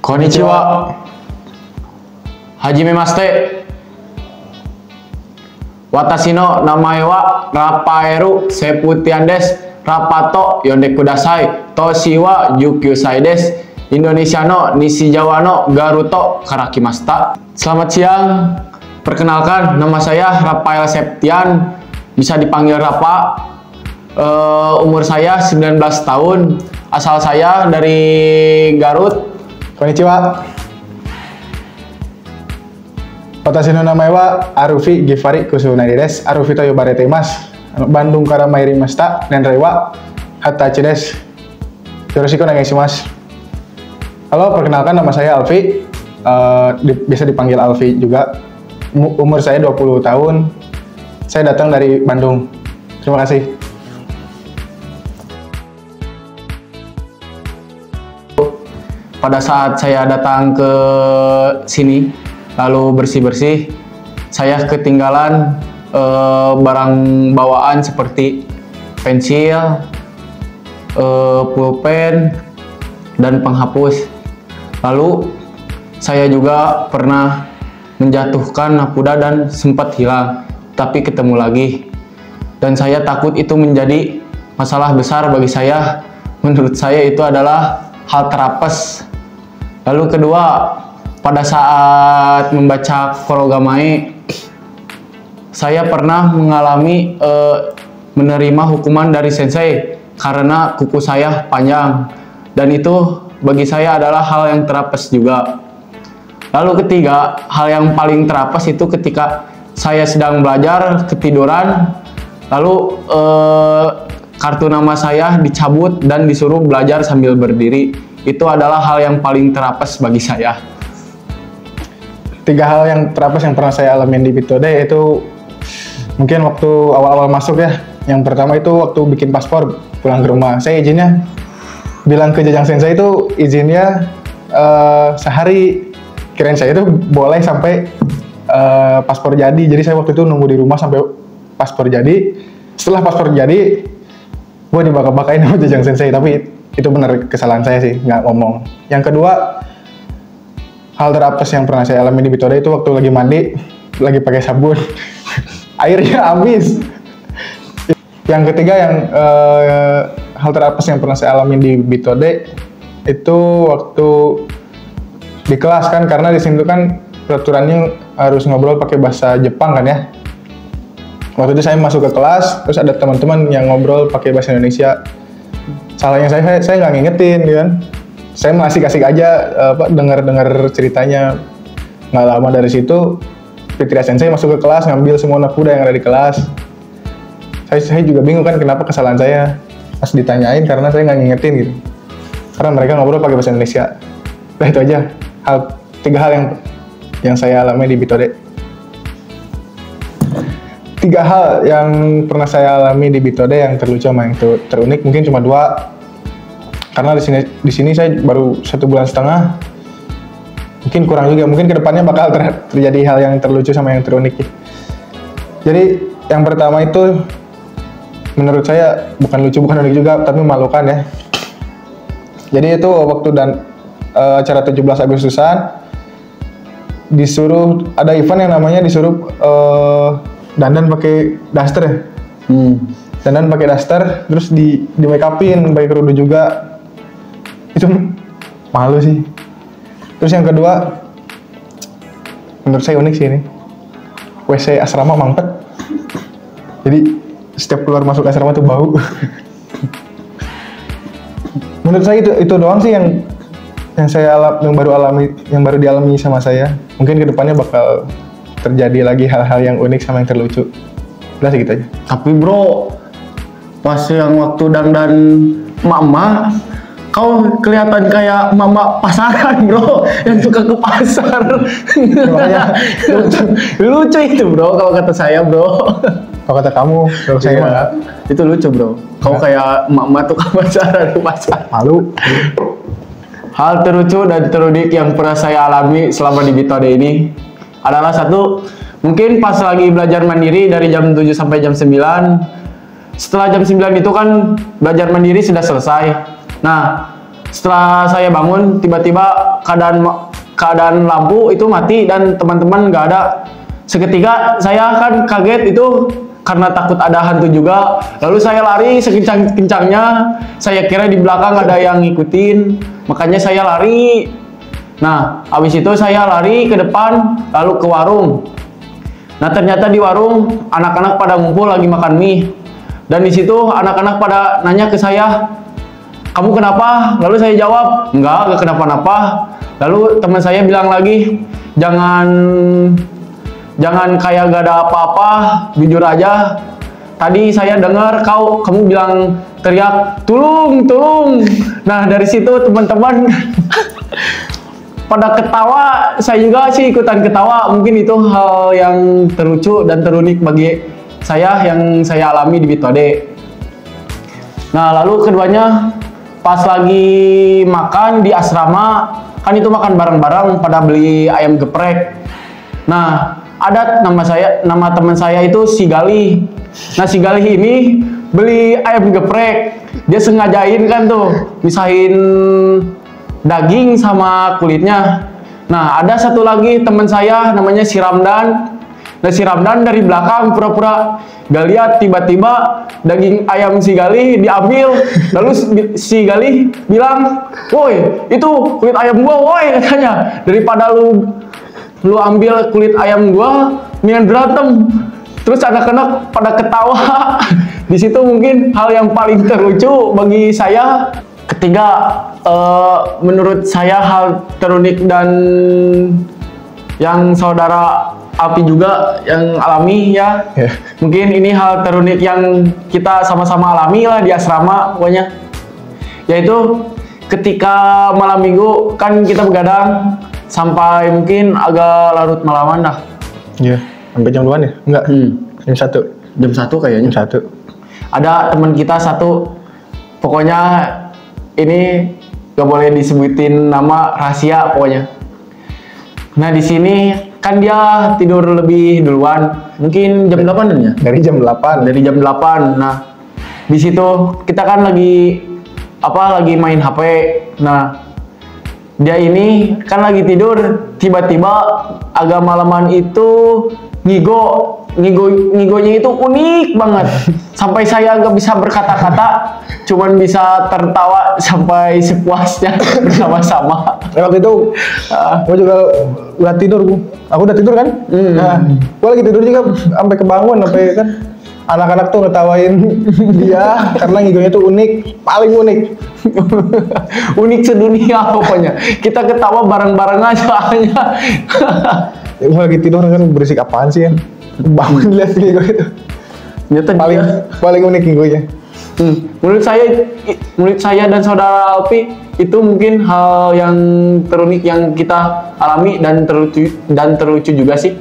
Konnichiwa. Hajime mashite. Watashi no namae wa Rafaeru Seputian desu. Rapato yonde kudasai. Toshi wa 19 sai desu. Indonesia no Nishizawa no Garuto karakimashita. Selamat siang. Perkenalkan, nama saya Rafael Septian. Bisa dipanggil Rapa. Umur saya 19 tahun. Asal saya dari Garut. Konnichiwa. Watashi no namae wa Arufi Gifari Kusunari desu. Arufi to yobarete imasu. Bandung kara mairimashita. Nenrei wa Hatachi desu. Yoroshiku onegaishimasu. Halo, perkenalkan nama saya Alfi. Bisa dipanggil Alfi juga. Umur saya 20 tahun. Saya datang dari Bandung. Terima kasih. Pada saat saya datang ke sini, lalu bersih-bersih, saya ketinggalan barang bawaan seperti pensil, pulpen, dan penghapus. Lalu saya juga pernah menjatuhkan nakuda dan sempat hilang, tapi ketemu lagi. Dan saya takut itu menjadi masalah besar bagi saya. Menurut saya itu adalah hal terapes. Lalu kedua, pada saat membaca Korogamae, saya pernah mengalami menerima hukuman dari sensei karena kuku saya panjang, dan itu bagi saya adalah hal yang terapes juga. Lalu ketiga, hal yang paling terapes itu ketika saya sedang belajar ketiduran, lalu kartu nama saya dicabut dan disuruh belajar sambil berdiri. Itu adalah hal yang paling terapes bagi saya. 3 hal yang terapes yang pernah saya alami di Bitode yaitu mungkin waktu awal-awal masuk ya. Yang pertama itu waktu bikin paspor pulang ke rumah. Saya izinnya bilang ke Jajang Sensei itu izinnya sehari. Kirain saya itu boleh sampai paspor jadi. Jadi saya waktu itu nunggu di rumah sampai paspor jadi. Setelah paspor jadi, gue dibaka-bakain sama Jajang Sensei, tapi itu benar kesalahan saya sih, nggak ngomong. Yang kedua, hal terapes yang pernah saya alami di Bitode itu waktu lagi mandi, lagi pakai sabun, airnya habis. Yang ketiga, hal terapes yang pernah saya alami di Bitode itu waktu di kelas kan, karena di sini kan peraturannya harus ngobrol pakai bahasa Jepang kan ya. Waktu itu saya masuk ke kelas, terus ada teman-teman yang ngobrol pakai bahasa Indonesia. Salahnya saya nggak ngingetin gitu kan. Saya masih asik aja dengar ceritanya. Nggak lama dari situ Fitria Sensei masuk ke kelas, ngambil semua nakuda yang ada di kelas. Saya juga bingung kan kenapa kesalahan saya. Pas ditanyain karena saya nggak ngingetin gitu. Karena mereka ngobrol pakai bahasa Indonesia. Nah itu aja 3 hal yang saya alami di Bitode. 3 hal yang pernah saya alami di Bitode yang terlucu sama yang terunik mungkin cuma 2. Karena di sini saya baru 1,5 bulan. Mungkin kurang juga, mungkin kedepannya bakal terjadi hal yang terlucu sama yang terunik. Jadi yang pertama itu menurut saya bukan lucu, bukan unik juga, tapi memalukan ya. Jadi itu waktu acara 17 Agustusan disuruh ada event yang namanya disuruh dandan pakai daster ya. Dandan pakai daster terus di make upin pakai kerudung juga. Itu malu sih. Terus yang kedua menurut saya unik sih ini. WC asrama mampet. Jadi setiap keluar masuk asrama tuh bau. Menurut saya itu doang sih yang baru dialami sama saya. Mungkin kedepannya bakal terjadi lagi hal-hal yang unik sama yang terlucu. Udah sih gitu aja. Tapi bro, pas yang waktu dandan mama, kau kelihatan kayak mama pasaran bro, yang suka ke pasar. Lucu itu bro, kalau kata saya bro. Kalau kata kamu, kalau saya enggak. Itu lucu bro. Kau kayak mama tuh ke pasaran ke pasar. Malu. Hal terlucu dan terunik yang pernah saya alami selama di Bitode ini adalah satu, mungkin pas lagi belajar mandiri dari jam 7 sampai jam 9. Setelah jam 9 itu kan belajar mandiri sudah selesai. Nah, Setelah saya bangun, tiba-tiba keadaan lampu itu mati dan teman-teman nggak ada. Seketika saya kan kaget itu karena takut ada hantu juga. Lalu saya lari sekencang-kencangnya. Saya kira di belakang ada yang ngikutin, makanya saya lari. Nah, habis itu saya lari ke depan, lalu ke warung. Nah, ternyata di warung anak-anak pada ngumpul lagi makan mie. Dan di situ anak-anak pada nanya ke saya, "Kamu kenapa?" Lalu saya jawab, enggak kenapa-napa." Lalu teman saya bilang lagi, Jangan kayak gak ada apa-apa, jujur aja. Tadi saya dengar kamu bilang teriak, "Tulung, tulung." Nah, dari situ teman-teman pada ketawa, saya juga sih ikutan ketawa. Mungkin itu hal yang terlucu dan terunik bagi saya yang saya alami di Bitode. Nah, lalu keduanya pas lagi makan di asrama, kan itu makan bareng-bareng pada beli ayam geprek. Nah, ada nama teman saya itu si Galih. Nah, si Galih ini beli ayam geprek. Dia sengajain kan tuh, misahin daging sama kulitnya. Nah, ada satu lagi teman saya namanya si Ramdan. Nah, si Ramdan dari belakang pura-pura gak lihat, tiba-tiba daging ayam si Galih diambil. Lalu si Galih bilang, "Woi, itu kulit ayam gua, woi," katanya. "Daripada lu ambil kulit ayam gua, mendingan berantem." Terus anak-anak pada ketawa. Di situ mungkin hal yang paling terlucu bagi saya. Ketiga, menurut saya hal terunik dan yang saudara Alpi juga yang alami ya. Mungkin ini hal terunik yang kita sama-sama alami lah di asrama pokoknya. Yaitu ketika malam minggu kan kita begadang sampai mungkin agak larut malaman dah. Iya, sampai jam 2 ya? Enggak. Jam 1. Jam 1 kayaknya. Jam 1. Ada teman kita satu, pokoknya ini gak boleh disebutin nama, rahasia pokoknya. Nah, di sini kan dia tidur lebih duluan, mungkin jam 8 ya? Dari jam 8. Dari jam 8. Nah, di situ kita kan lagi main HP. Nah, dia ini kan lagi tidur, tiba-tiba agak malaman itu ngigonya itu unik banget. Sampai saya gak bisa berkata-kata, cuman bisa tertawa sampai sepuasnya bersama-sama. Waktu itu gue juga udah tidur, aku udah tidur kan. Nah, gue lagi tidur juga sampai kebangun, sampai kan anak-anak tuh ngetawain dia karena ngigonya tuh unik, paling unik. Unik sedunia pokoknya. Kita ketawa bareng-bareng aja. Gue lagi tidur kan, berisik apaan sih kan. Bangun lihat ngigo itu. Paling unik ngigonya. Menurut saya dan saudara Alpi itu mungkin hal yang terunik yang kita alami dan terlucu juga sih.